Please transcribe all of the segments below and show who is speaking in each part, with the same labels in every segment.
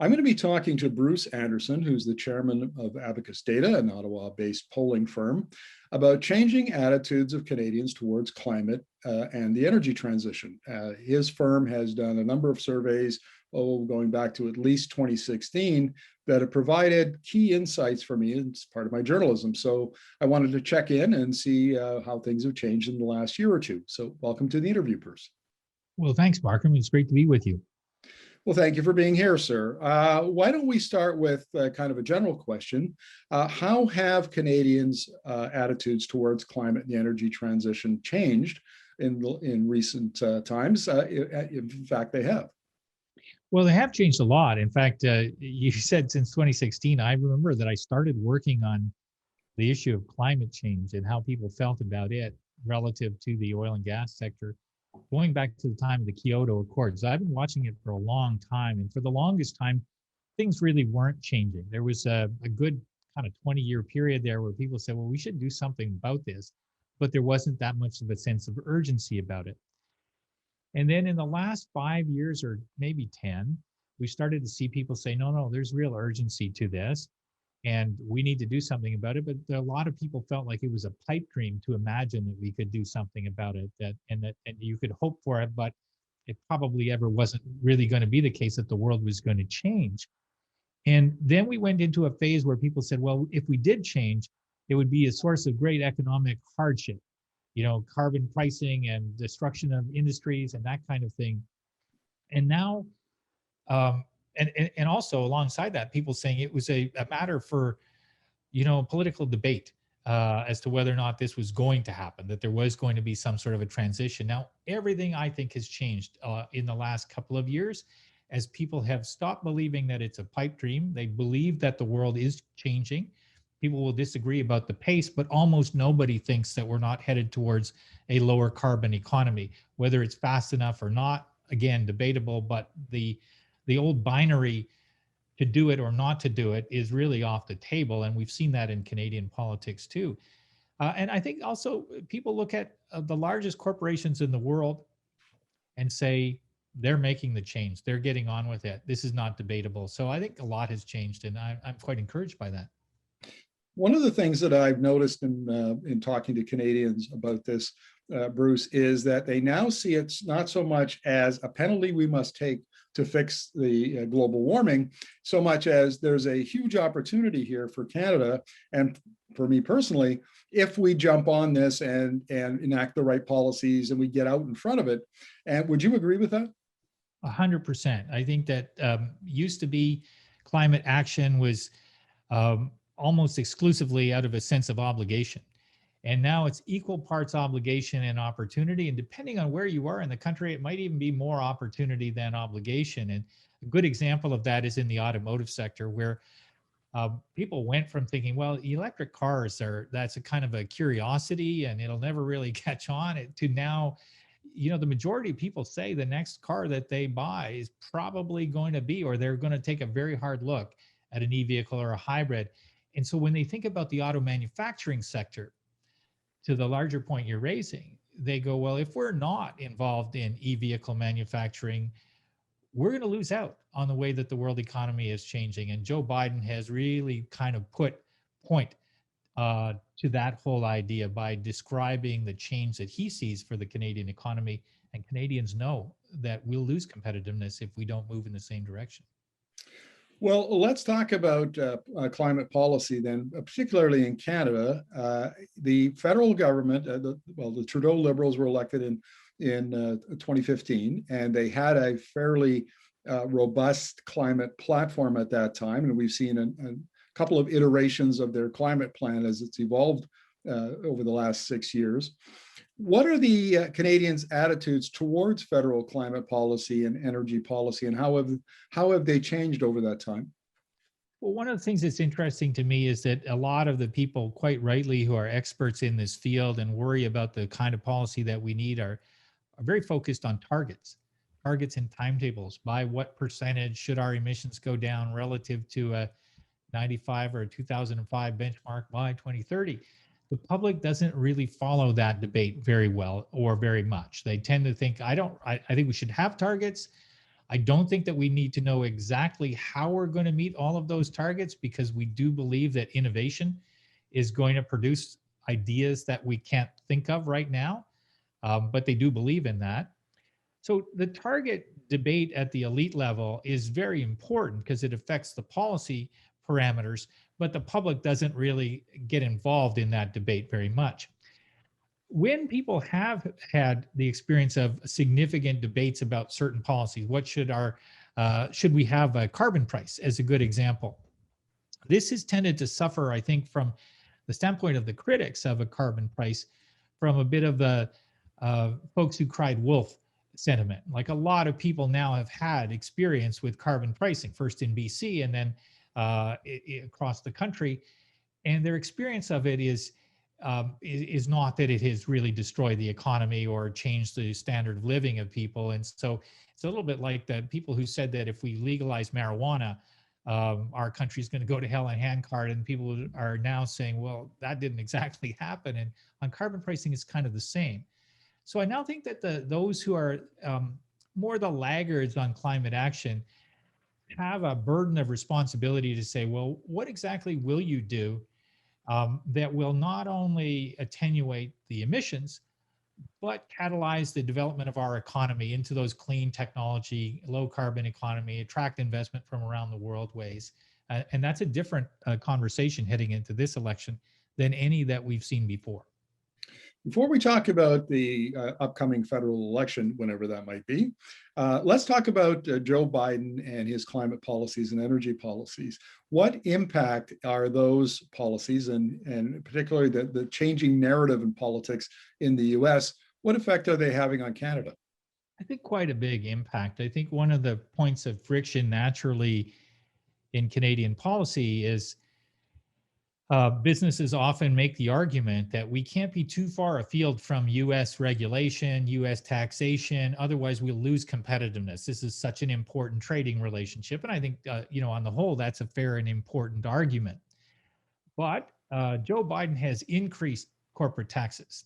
Speaker 1: I'm going to be talking to Bruce Anderson, who's the chairman of Abacus Data, an Ottawa-based polling firm, about changing attitudes of Canadians towards climate and the energy transition. His firm has done a number of surveys, going back to at least 2016, that have provided key insights for me as part of my journalism. So I wanted to check in and see how things have changed in the last year or two. So welcome to the interview, Bruce.
Speaker 2: Well, thanks, Markham. It's great to be with you.
Speaker 1: Well, thank you for being here, sir. Why don't we start with kind of a general question? How have Canadians' attitudes towards climate and the energy transition changed in recent times? In fact, they have.
Speaker 2: Well, they have changed a lot. In fact, you said since 2016, I remember that I started working on the issue of climate change and how people felt about it relative to the oil and gas sector, going back to the time of the Kyoto Accords. I've been watching it for a long time, and for the longest time, things really weren't changing. There was a good kind of 20-year period there where people said, well, we should do something about this, but there wasn't that much of a sense of urgency about it. And then in the last 5 years or maybe 10, we started to see people say, no, there's real urgency to this, and we need to do something about it. But a lot of people felt like it was a pipe dream to imagine that we could do something about it, and you could hope for it, but it probably ever wasn't really going to be the case that the world was going to change. And then we went into a phase where people said, well, if we did change, it would be a source of great economic hardship, carbon pricing and destruction of industries and that kind of thing. And now, and also alongside that, people saying it was a matter for, political debate as to whether or not this was going to happen, that there was going to be some sort of a transition. Now, everything I think has changed in the last couple of years as people have stopped believing that it's a pipe dream. They believe that the world is changing. People will disagree about the pace, but almost nobody thinks that we're not headed towards a lower carbon economy. Whether it's fast enough or not, again, debatable, but the old binary to do it or not to do it is really off the table. And we've seen that in Canadian politics too. And I think also people look at the largest corporations in the world and say, they're making the change. They're getting on with it. This is not debatable. So I think a lot has changed, and I'm quite encouraged by that.
Speaker 1: One of the things that I've noticed in talking to Canadians about this, Bruce, is that they now see it not so much as a penalty we must take to fix the global warming, so much as there's a huge opportunity here for Canada and for me personally, if we jump on this and enact the right policies and we get out in front of it. And would you agree with that?
Speaker 2: 100%. I think that used to be climate action was almost exclusively out of a sense of obligation. And now it's equal parts obligation and opportunity. And depending on where you are in the country, it might even be more opportunity than obligation. And a good example of that is in the automotive sector, where people went from thinking, well, electric cars that's a kind of a curiosity and it'll never really catch on, to now, the majority of people say the next car that they buy is probably going to be, or they're going to take a very hard look at an e-vehicle or a hybrid. And so when they think about the auto manufacturing sector, to the larger point you're raising, they go, well, if we're not involved in e-vehicle manufacturing, we're going to lose out on the way that the world economy is changing. And Joe Biden has really kind of put point to that whole idea by describing the change that he sees for the Canadian economy. And Canadians know that we'll lose competitiveness if we don't move in the same direction.
Speaker 1: Well, let's talk about climate policy then, particularly in Canada. The federal government, the Trudeau Liberals were elected in 2015, and they had a fairly robust climate platform at that time. And we've seen a couple of iterations of their climate plan as it's evolved over the last 6 years. What are the Canadians' attitudes towards federal climate policy and energy policy, and how have they changed over that time?
Speaker 2: Well, one of the things that's interesting to me is that a lot of the people, quite rightly, who are experts in this field and worry about the kind of policy that we need are very focused on targets and timetables. By what percentage should our emissions go down relative to a 95 or a 2005 benchmark by 2030? The public doesn't really follow that debate very well or very much. They tend to think, I think we should have targets. I don't think that we need to know exactly how we're going to meet all of those targets, because we do believe that innovation is going to produce ideas that we can't think of right now, but they do believe in that. So the target debate at the elite level is very important because it affects the policy parameters, but the public doesn't really get involved in that debate very much. When people have had the experience of significant debates about certain policies, what should we have a carbon price as a good example? This has tended to suffer, I think, from the standpoint of the critics of a carbon price, from a bit of the folks who cried wolf sentiment. Like, a lot of people now have had experience with carbon pricing, first in BC and then across the country, and their experience of it is not that it has really destroyed the economy or changed the standard of living of people. And so it's a little bit like the people who said that if we legalize marijuana, our country is going to go to hell in a handcart, and people are now saying, well, that didn't exactly happen. And on carbon pricing, it's kind of the same. So I now think that those who are more the laggards on climate action have a burden of responsibility to say, well, what exactly will you do that will not only attenuate the emissions, but catalyze the development of our economy into those clean technology, low carbon economy, attract investment from around the world ways. And that's a different conversation heading into this election than any that we've seen before.
Speaker 1: Before we talk about the upcoming federal election, whenever that might be, let's talk about Joe Biden and his climate policies and energy policies. What impact are those policies, and particularly the changing narrative in politics in the US, what effect are they having on Canada?
Speaker 2: I think quite a big impact. I think one of the points of friction naturally in Canadian policy is businesses often make the argument that we can't be too far afield from US regulation, US taxation, otherwise we'll lose competitiveness. This is such an important trading relationship. And I think, on the whole, that's a fair and important argument. But Joe Biden has increased corporate taxes,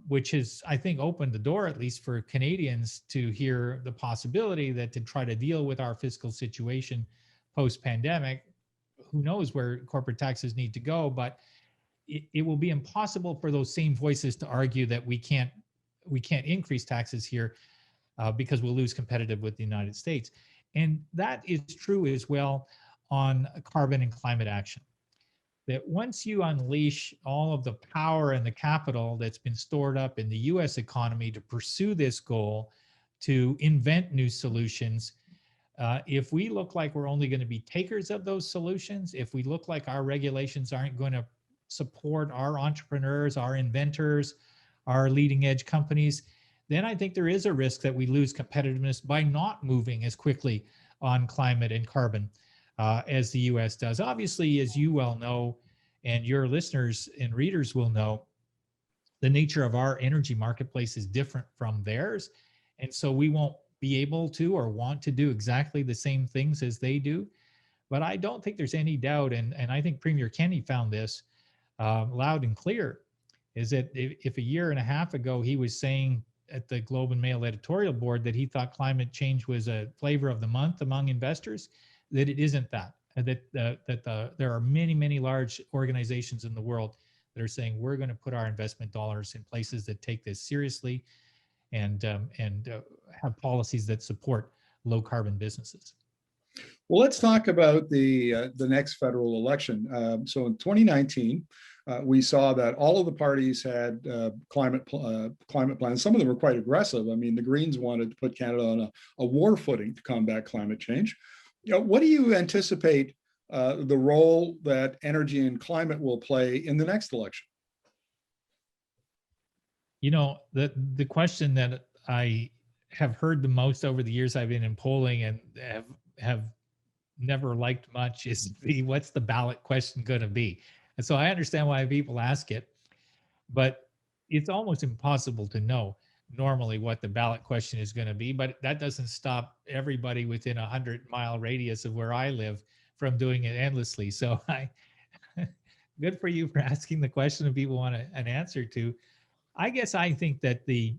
Speaker 2: which has, I think, opened the door, at least for Canadians, to hear the possibility that to try to deal with our fiscal situation post-pandemic, who knows where corporate taxes need to go, but it will be impossible for those same voices to argue that we can't increase taxes here because we'll lose competitive with the United States. And that is true as well on carbon and climate action. That once you unleash all of the power and the capital that's been stored up in the US economy to pursue this goal, to invent new solutions, if we look like we're only going to be takers of those solutions, if we look like our regulations aren't going to support our entrepreneurs, our inventors, our leading edge companies, then I think there is a risk that we lose competitiveness by not moving as quickly on climate and carbon as the US does. Obviously, as you well know, and your listeners and readers will know, the nature of our energy marketplace is different from theirs. And so we won't be able to or want to do exactly the same things as they do. But I don't think there's any doubt, and I think Premier Kenney found this loud and clear, is that if a year and a half ago he was saying at the Globe and Mail editorial board that he thought climate change was a flavor of the month among investors, that it isn't that. There are many, many large organizations in the world that are saying we're going to put our investment dollars in places that take this seriously and have policies that support low carbon businesses.
Speaker 1: Well, let's talk about the next federal election. So in 2019, we saw that all of the parties had climate plans. Some of them were quite aggressive. I mean, the Greens wanted to put Canada on a war footing to combat climate change. What do you anticipate the role that energy and climate will play in the next election?
Speaker 2: The question that I have heard the most over the years I've been in polling and have never liked much is what's the ballot question going to be? And so I understand why people ask it, but it's almost impossible to know normally what the ballot question is going to be. But that doesn't stop everybody within 100-mile radius of where I live from doing it endlessly. So good for you for asking the question that people want an answer to. I guess I think that the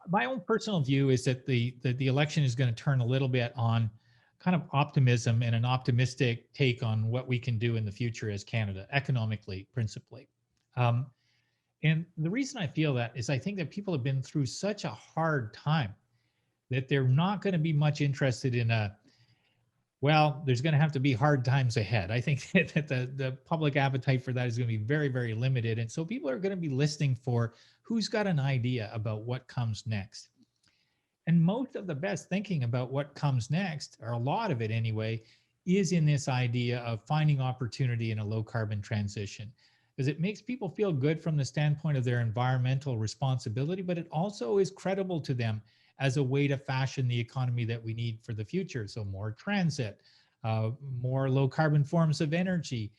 Speaker 2: My own personal view is that the election is going to turn a little bit on kind of optimism and an optimistic take on what we can do in the future as Canada, economically, principally. Um, and the reason I feel that is I think that people have been through such a hard time that they're not going to be much interested in well, there's going to have to be hard times ahead. I think that the public appetite for that is going to be very, very limited. And so people are going to be listening for who's got an idea about what comes next. And most of the best thinking about what comes next, or a lot of it anyway, is in this idea of finding opportunity in a low carbon transition. Because it makes people feel good from the standpoint of their environmental responsibility, but it also is credible to them as a way to fashion the economy that we need for the future. So more transit, more low carbon forms of energy.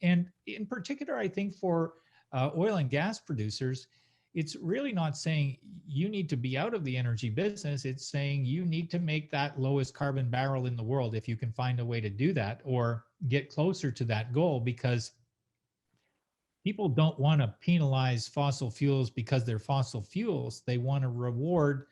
Speaker 2: And in particular, I think for oil and gas producers, it's really not saying you need to be out of the energy business. It's saying you need to make that lowest carbon barrel in the world if you can find a way to do that or get closer to that goal, because people don't want to penalize fossil fuels because they're fossil fuels. They want to reward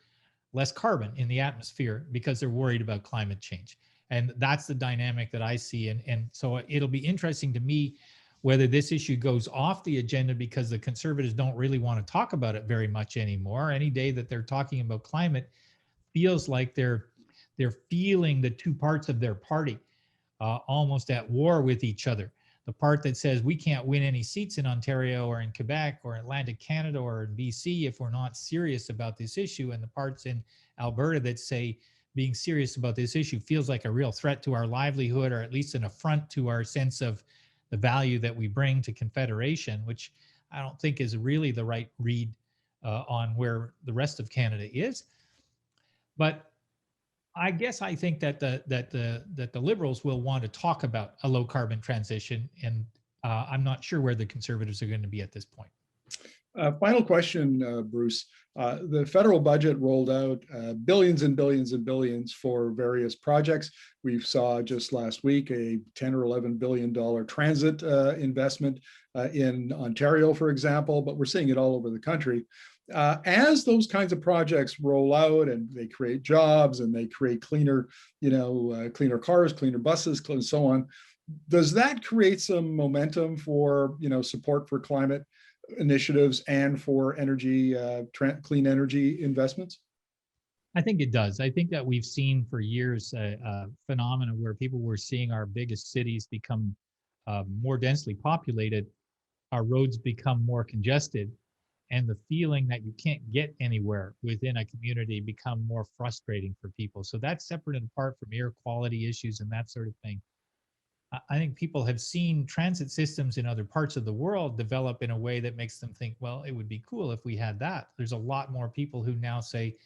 Speaker 2: less carbon in the atmosphere because they're worried about climate change. And that's the dynamic that I see. And so it'll be interesting to me whether this issue goes off the agenda because the Conservatives don't really want to talk about it very much anymore. Any day that they're talking about climate feels like they're feeling the two parts of their party almost at war with each other. The part that says we can't win any seats in Ontario or in Quebec or Atlantic Canada or in BC if we're not serious about this issue, and the parts in Alberta that say being serious about this issue feels like a real threat to our livelihood, or at least an affront to our sense of the value that we bring to Confederation, which I don't think is really the right read on where the rest of Canada is. But I guess I think that the Liberals will want to talk about a low carbon transition, and I'm not sure where the Conservatives are going to be at this point.
Speaker 1: Final question, Bruce. The federal budget rolled out billions and billions and billions for various projects. We saw just last week a $10 or $11 billion transit investment in Ontario, for example, but we're seeing it all over the country. As those kinds of projects roll out and they create jobs and they create cleaner, cleaner cars, cleaner buses, and so on, does that create some momentum for, support for climate initiatives and for energy, clean energy investments?
Speaker 2: I think it does. I think that we've seen for years a phenomena where people were seeing our biggest cities become more densely populated, our roads become more congested, and the feeling that you can't get anywhere within a community become more frustrating for people. So that's separate and apart from air quality issues and that sort of thing. I think people have seen transit systems in other parts of the world develop in a way that makes them think, well, it would be cool if we had that. There's a lot more people who now say,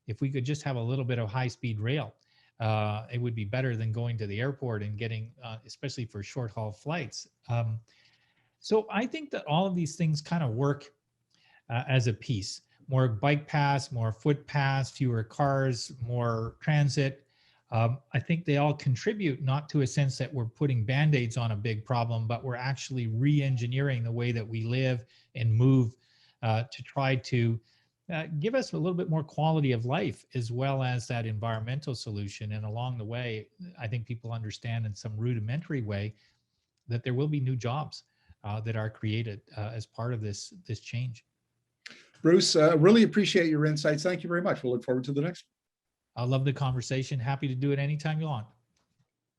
Speaker 2: if we could just have a little bit of high-speed rail, it would be better than going to the airport and getting, especially for short-haul flights. So I think that all of these things kind of work as a piece. More bike paths, more foot paths, fewer cars, more transit. I think they all contribute not to a sense that we're putting band-aids on a big problem, but we're actually re-engineering the way that we live and move to try to give us a little bit more quality of life, as well as that environmental solution. And along the way, I think people understand in some rudimentary way that there will be new jobs that are created as part of this change.
Speaker 1: Bruce, really appreciate your insights. Thank you very much. We'll look forward to the next one.
Speaker 2: I love the conversation. Happy to do it anytime you want.